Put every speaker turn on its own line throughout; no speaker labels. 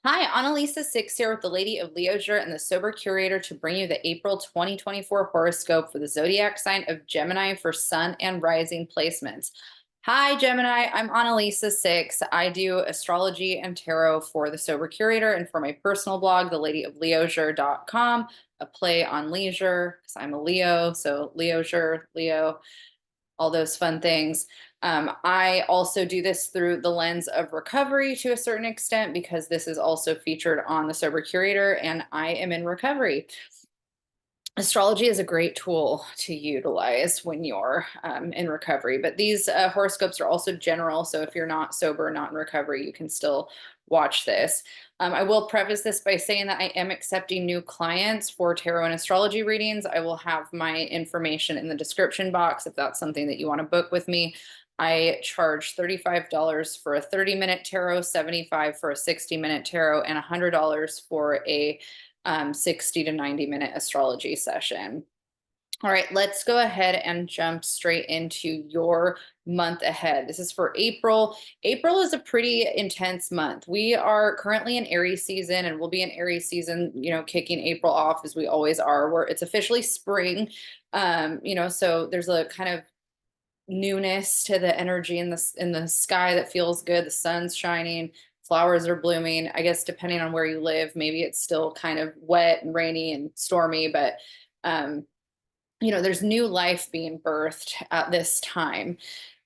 Hi, Analisa Six here with the Lady of Leisure and the Sober Curator to bring you the April 2024 horoscope for the zodiac sign of Gemini for Sun and Rising placements. Hi, Gemini. I'm Analisa Six. I do astrology and tarot for the Sober Curator and for my personal blog, theladyofleisure.com, a play on leisure because I'm a Leo. So, leisure, Leo, all those fun things. I also do this through the lens of recovery to a certain extent because this is also featured on the Sober Curator and I am in recovery. Astrology is a great tool to utilize when you're in recovery, but these horoscopes are also general. So if you're not sober, not in recovery, you can still watch this. I will preface this by saying that I am accepting new clients for tarot and astrology readings. I will have my information in the description box if that's something that you want to book with me. I charge $35 for a 30-minute tarot, $75 for a 60-minute tarot, and $100 for a 60 to 90-minute astrology session. All right, let's go ahead and jump straight into your month ahead. This is for April. April is a pretty intense month. We are currently in Aries season and we'll be in Aries season, kicking April off as we always are, where it's officially spring. So there's a kind of newness to the energy in the sky that feels good. The sun's shining, flowers are blooming. I guess depending on where you live, maybe it's still kind of wet and rainy and stormy, but there's new life being birthed at this time.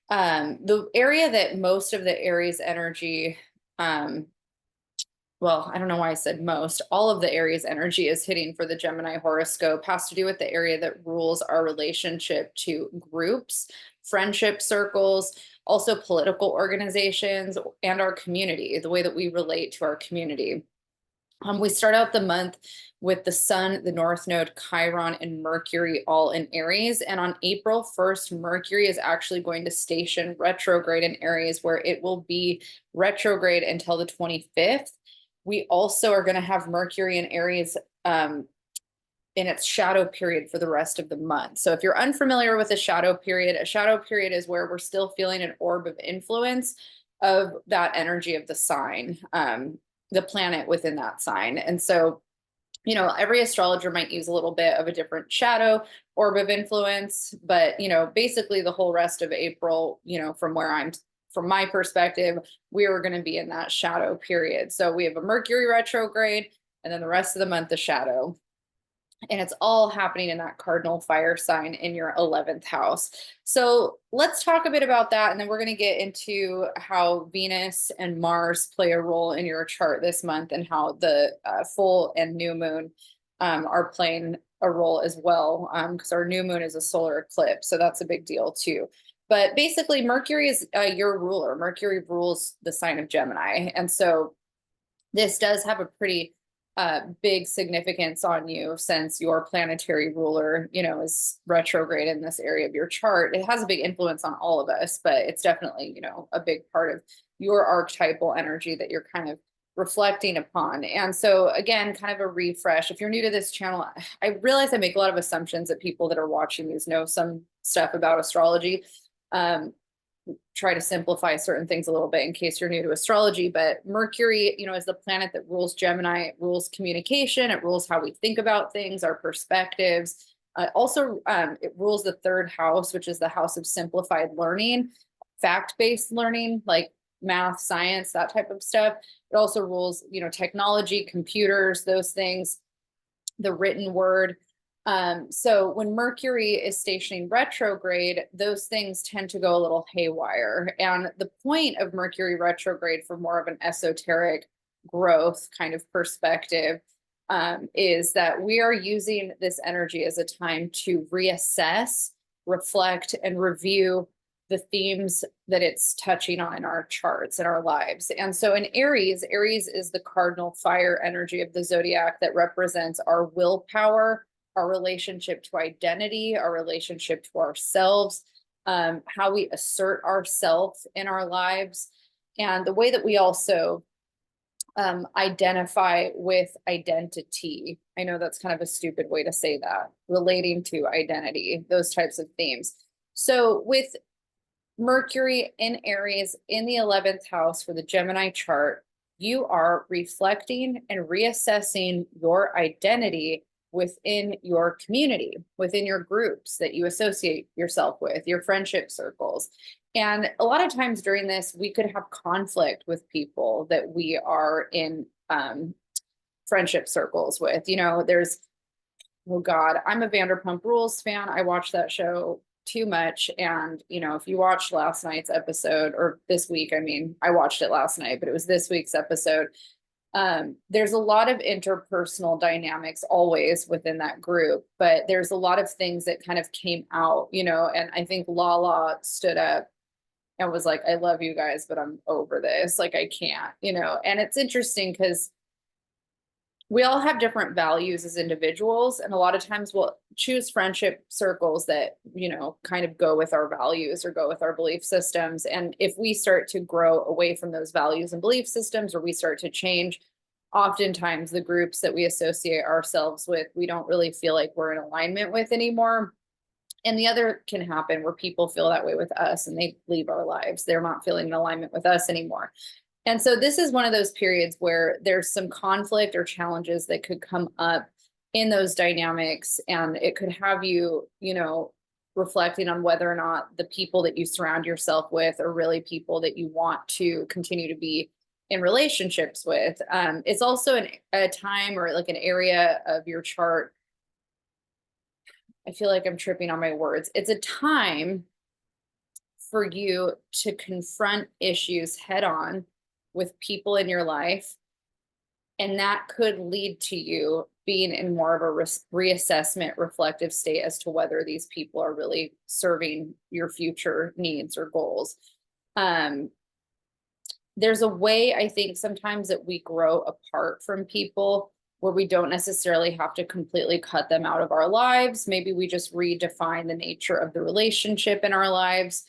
The area that most of the Aries energy, well, I don't know why I said most, all of the Aries energy is hitting for the Gemini horoscope has to do with the area that rules our relationship to groups, friendship circles, also political organizations, and our community, the way that we relate to our community. We start out the month with the Sun, the North Node, Chiron, and Mercury all in Aries. And on April 1st, Mercury is actually going to station retrograde in Aries, where it will be retrograde until the 25th. We also are going to have Mercury in Aries in its shadow period for the rest of the month. So if you're unfamiliar with a shadow period is where we're still feeling an orb of influence of that energy of the sign, the planet within that sign. And so, every astrologer might use a little bit of a different shadow orb of influence, but, basically the whole rest of April, from my perspective, we are going to be in that shadow period. So we have a Mercury retrograde and then the rest of the month, the shadow. And it's all happening in that cardinal fire sign in your 11th house. So let's talk a bit about that. And then we're going to get into how Venus and Mars play a role in your chart this month and how the full and new moon are playing a role as well. Because our new moon is a solar eclipse. So that's a big deal too. But basically, Mercury is your ruler. Mercury rules the sign of Gemini. And so this does have a pretty big significance on you since your planetary ruler, is retrograde in this area of your chart. It has a big influence on all of us, but it's definitely, a big part of your archetypal energy that you're kind of reflecting upon. And so again, kind of a refresh. If you're new to this channel, I realize I make a lot of assumptions that people that are watching these know some stuff about astrology. Try to simplify certain things a little bit in case you're new to astrology, but Mercury, is the planet that rules Gemini. It rules communication. It rules how we think about things, our perspectives. It rules the third house, which is the house of simplified learning, fact-based learning, like math, science, that type of stuff. It also rules, technology, computers, those things, the written word. So when Mercury is stationing retrograde, those things tend to go a little haywire. And the point of Mercury retrograde for more of an esoteric growth kind of perspective is that we are using this energy as a time to reassess, reflect, and review the themes that it's touching on in our charts and our lives. And so in Aries is the cardinal fire energy of the zodiac that represents our willpower, our relationship to identity, our relationship to ourselves, how we assert ourselves in our lives, and the way that we also identify with identity. I know that's kind of a stupid way to say that, relating to identity, those types of themes. So with Mercury in Aries in the 11th house for the Gemini chart, you are reflecting and reassessing your identity within your community, within your groups that you associate yourself with, your friendship circles. And a lot of times during this, we could have conflict with people that we are in friendship circles with. There's, oh God, I'm a Vanderpump Rules fan. I watch that show too much. And, if you watched last night's episode, or this week, I mean, I watched it last night, but it was this week's episode. There's a lot of interpersonal dynamics always within that group, but there's a lot of things that kind of came out, and I think Lala stood up and was like, I love you guys, but I'm over this. Like, I can't, and it's interesting because we all have different values as individuals, and a lot of times we'll choose friendship circles that kind of go with our values or go with our belief systems. And if we start to grow away from those values and belief systems, or we start to change, oftentimes the groups that we associate ourselves with, we don't really feel like we're in alignment with anymore. And the other can happen where people feel that way with us and they leave our lives. They're not feeling in alignment with us anymore. And so this is one of those periods where there's some conflict or challenges that could come up in those dynamics. And it could have you, reflecting on whether or not the people that you surround yourself with are really people that you want to continue to be in relationships with. It's also a time or like an area of your chart. I feel like I'm tripping on my words. It's a time for you to confront issues head on with people in your life. And that could lead to you being in more of a reassessment, reflective state as to whether these people are really serving your future needs or goals. There's a way, I think, sometimes that we grow apart from people where we don't necessarily have to completely cut them out of our lives. Maybe we just redefine the nature of the relationship in our lives.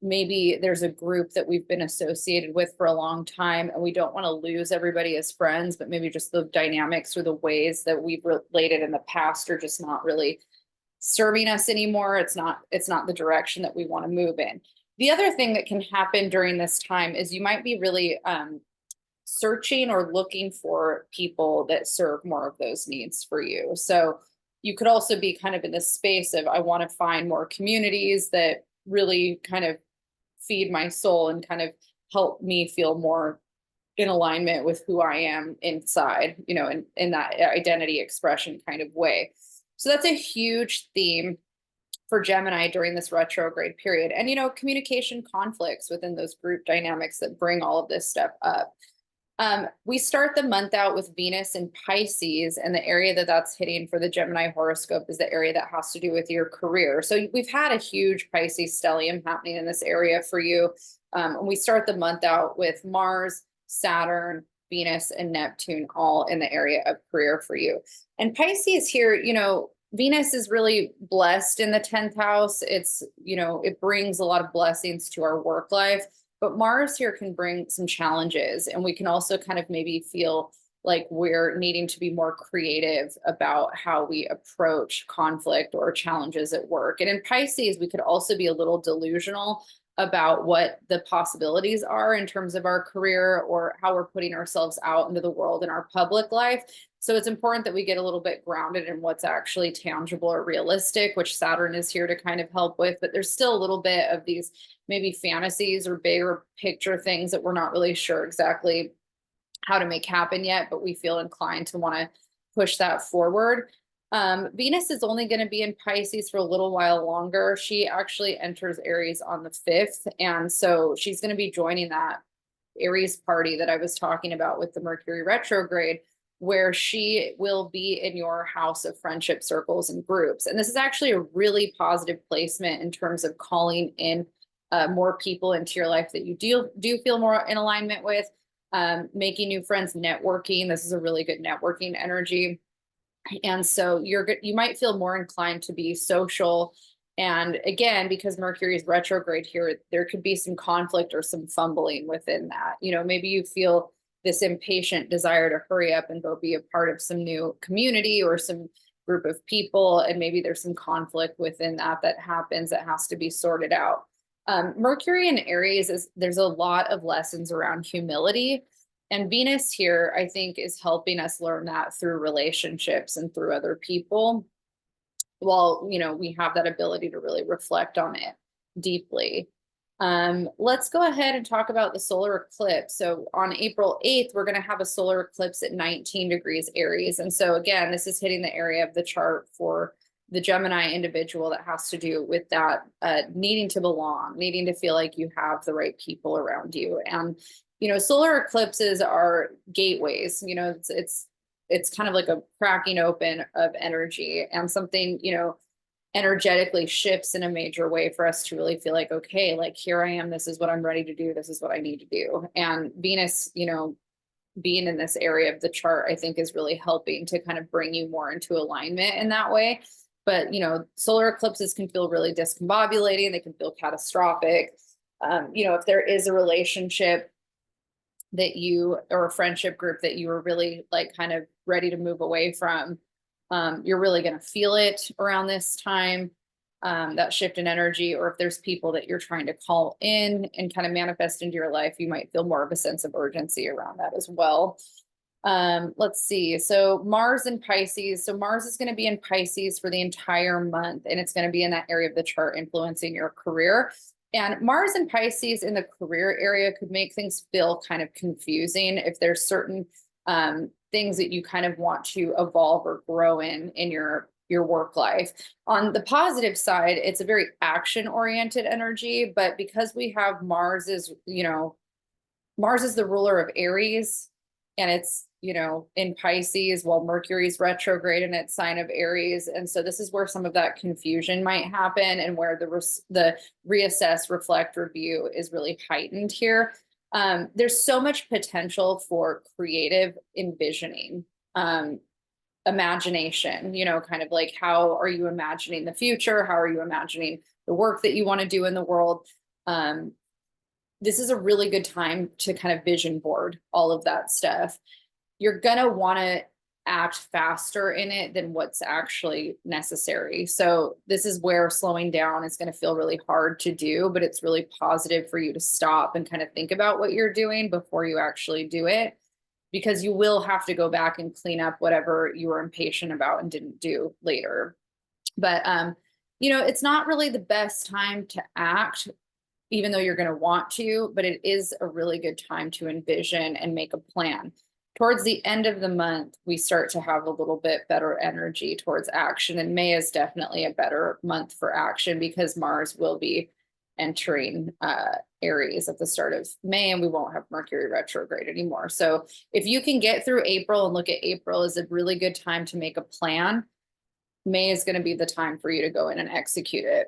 Maybe there's a group that we've been associated with for a long time and we don't want to lose everybody as friends, but maybe just the dynamics or the ways that we've related in the past are just not really serving us anymore. It's not the direction that we want to move in. The other thing that can happen during this time is you might be really searching or looking for people that serve more of those needs for you. So you could also be kind of in this space of, I want to find more communities that really kind of feed my soul and kind of help me feel more in alignment with who I am inside, in that identity expression kind of way. So that's a huge theme for Gemini during this retrograde period. And, communication conflicts within those group dynamics that bring all of this stuff up. We start the month out with Venus in Pisces, and the area that's hitting for the Gemini horoscope is the area that has to do with your career. So we've had a huge Pisces stellium happening in this area for you. And we start the month out with Mars, Saturn, Venus, and Neptune all in the area of career for you. And Pisces here, Venus is really blessed in the 10th house. It's, it brings a lot of blessings to our work life. But Mars here can bring some challenges, and we can also kind of maybe feel like we're needing to be more creative about how we approach conflict or challenges at work. And in Pisces, we could also be a little delusional about what the possibilities are in terms of our career or how we're putting ourselves out into the world in our public life. So it's important that we get a little bit grounded in what's actually tangible or realistic, which Saturn is here to kind of help with. But there's still a little bit of these maybe fantasies or bigger picture things that we're not really sure exactly how to make happen yet, but we feel inclined to want to push that forward. Venus is only going to be in Pisces for a little while longer. She actually enters Aries on the 5th. And so she's going to be joining that Aries party that I was talking about with the Mercury retrograde, where she will be in your house of friendship circles and groups. And this is actually a really positive placement in terms of calling in more people into your life that you do feel more in alignment with, making new friends, networking. This is a really good networking energy. And so you might feel more inclined to be social. And again, because Mercury is retrograde here, there could be some conflict or some fumbling within that. Maybe you feel this impatient desire to hurry up and go be a part of some new community or some group of people. And maybe there's some conflict within that happens that has to be sorted out. Mercury in Aries there's a lot of lessons around humility. And Venus here, I think, is helping us learn that through relationships and through other people. While, we have that ability to really reflect on it deeply. Let's go ahead and talk about the solar eclipse. So on April 8th, we're going to have a solar eclipse at 19 degrees Aries. And so again, this is hitting the area of the chart for the Gemini individual that has to do with that needing to belong, needing to feel like you have the right people around you. And, solar eclipses are gateways. It's kind of like a cracking open of energy, and something, energetically shifts in a major way for us to really feel like, okay, like here I am, this is what I'm ready to do, this is what I need to do. And Venus, being in this area of the chart, I think is really helping to kind of bring you more into alignment in that way. But, solar eclipses can feel really discombobulating, they can feel catastrophic. If there is a relationship that or a friendship group that you are really like kind of ready to move away from, you're really going to feel it around this time, that shift in energy. Or if there's people that you're trying to call in and kind of manifest into your life, you might feel more of a sense of urgency around that as well. Let's see. So Mars in Pisces. So Mars is going to be in Pisces for the entire month, and it's going to be in that area of the chart influencing your career. And Mars and Pisces in the career area could make things feel kind of confusing if there's certain things that you kind of want to evolve or grow in your work life. On the positive side, it's a very action-oriented energy, but because we have Mars is the ruler of Aries, and it's, in Pisces, while Mercury's retrograde in its sign of Aries. And so this is where some of that confusion might happen, and where the reassess, reflect, review is really heightened here. There's so much potential for creative envisioning, imagination, kind of like, how are you imagining the future? How are you imagining the work that you want to do in the world? This is a really good time to kind of vision board all of that stuff. You're going to want to act faster in it than what's actually necessary. So this is where slowing down is going to feel really hard to do, but it's really positive for you to stop and kind of think about what you're doing before you actually do it, because you will have to go back and clean up whatever you were impatient about and didn't do later. But, it's not really the best time to act, even though you're going to want to, but it is a really good time to envision and make a plan. Towards the end of the month, we start to have a little bit better energy towards action. And May is definitely a better month for action, because Mars will be entering Aries at the start of May, and we won't have Mercury retrograde anymore. So if you can get through April and look at April as a really good time to make a plan, May is going to be the time for you to go in and execute it.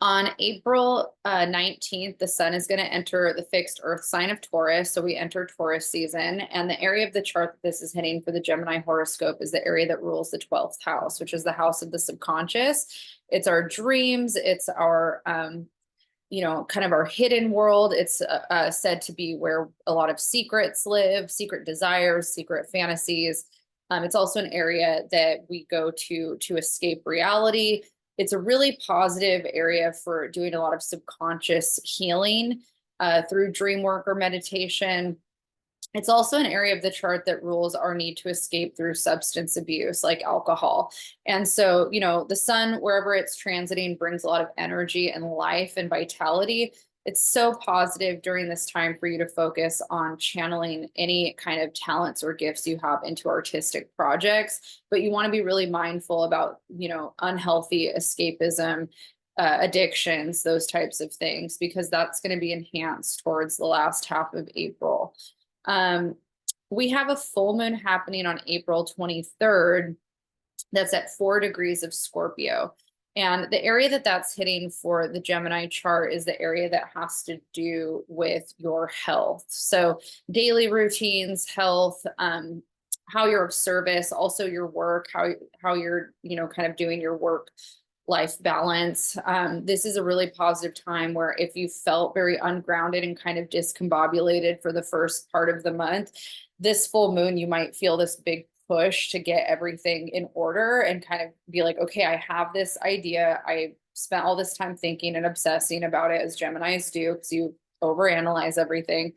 On April 19th, the sun is going to enter the fixed earth sign of Taurus. So we enter Taurus season, and the area of the chart that this is hitting for the Gemini horoscope is the area that rules the 12th house, which is the house of the subconscious. It's our dreams. It's our, kind of our hidden world. It's said to be where a lot of secrets live, secret desires, secret fantasies. It's also an area that we go to escape reality. It's a really positive area for doing a lot of subconscious healing through dream work or meditation. It's also an area of the chart that rules our need to escape through substance abuse, like alcohol. And so, the sun, wherever it's transiting, brings a lot of energy and life and vitality. It's so positive during this time for you to focus on channeling any kind of talents or gifts you have into artistic projects. But you want to be really mindful about, unhealthy escapism, addictions, those types of things, because that's going to be enhanced towards the last half of April. We have a full moon happening on April 23rd. That's at 4 degrees of Scorpio. And the area that that's hitting for the Gemini chart is the area that has to do with your health. So daily routines, health, how you're of service, also your work, how you're, kind of doing your work life balance. This is a really positive time where if you felt very ungrounded and kind of discombobulated for the first part of the month, this full moon, you might feel this big push to get everything in order and kind of be like, okay, I have this idea. I spent all this time thinking and obsessing about it, as Geminis do, because you overanalyze everything.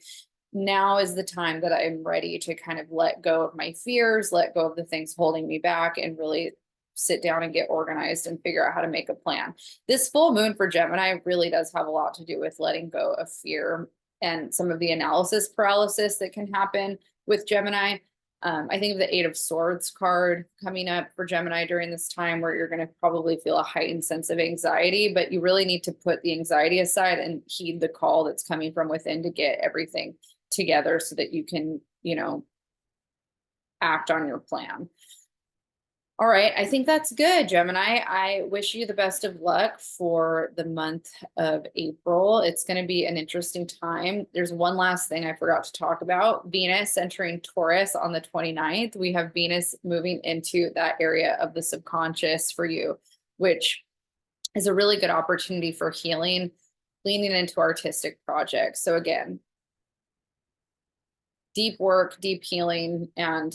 Now is the time that I'm ready to kind of let go of my fears, let go of the things holding me back, and really sit down and get organized and figure out how to make a plan. This full moon for Gemini really does have a lot to do with letting go of fear and some of the analysis paralysis that can happen with Gemini. I think of the Eight of Swords card coming up for Gemini during this time, where you're going to probably feel a heightened sense of anxiety, but you really need to put the anxiety aside and heed the call that's coming from within to get everything together so that you can, act on your plan. All right, I think that's good, Gemini. I wish you the best of luck for the month of April. It's going to be an interesting time. There's one last thing I forgot to talk about. Venus entering Taurus on the 29th. We have Venus moving into that area of the subconscious for you, which is a really good opportunity for healing, leaning into artistic projects. So again, deep work, deep healing, and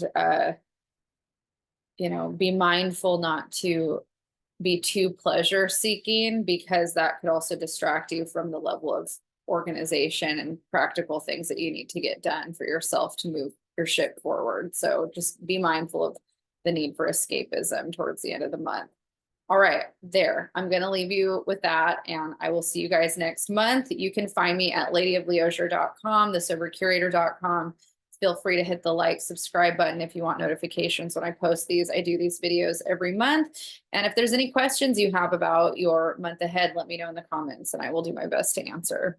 be mindful not to be too pleasure seeking, because that could also distract you from the level of organization and practical things that you need to get done for yourself to move your ship forward. So just be mindful of the need for escapism towards the end of the month. All right, there. I'm going to leave you with that, and I will see you guys next month. You can find me at ladyofleisure.com, thesobercurator.com. Feel free to hit the like, subscribe button if you want notifications when I post these. I do these videos every month. And if there's any questions you have about your month ahead, let me know in the comments and I will do my best to answer.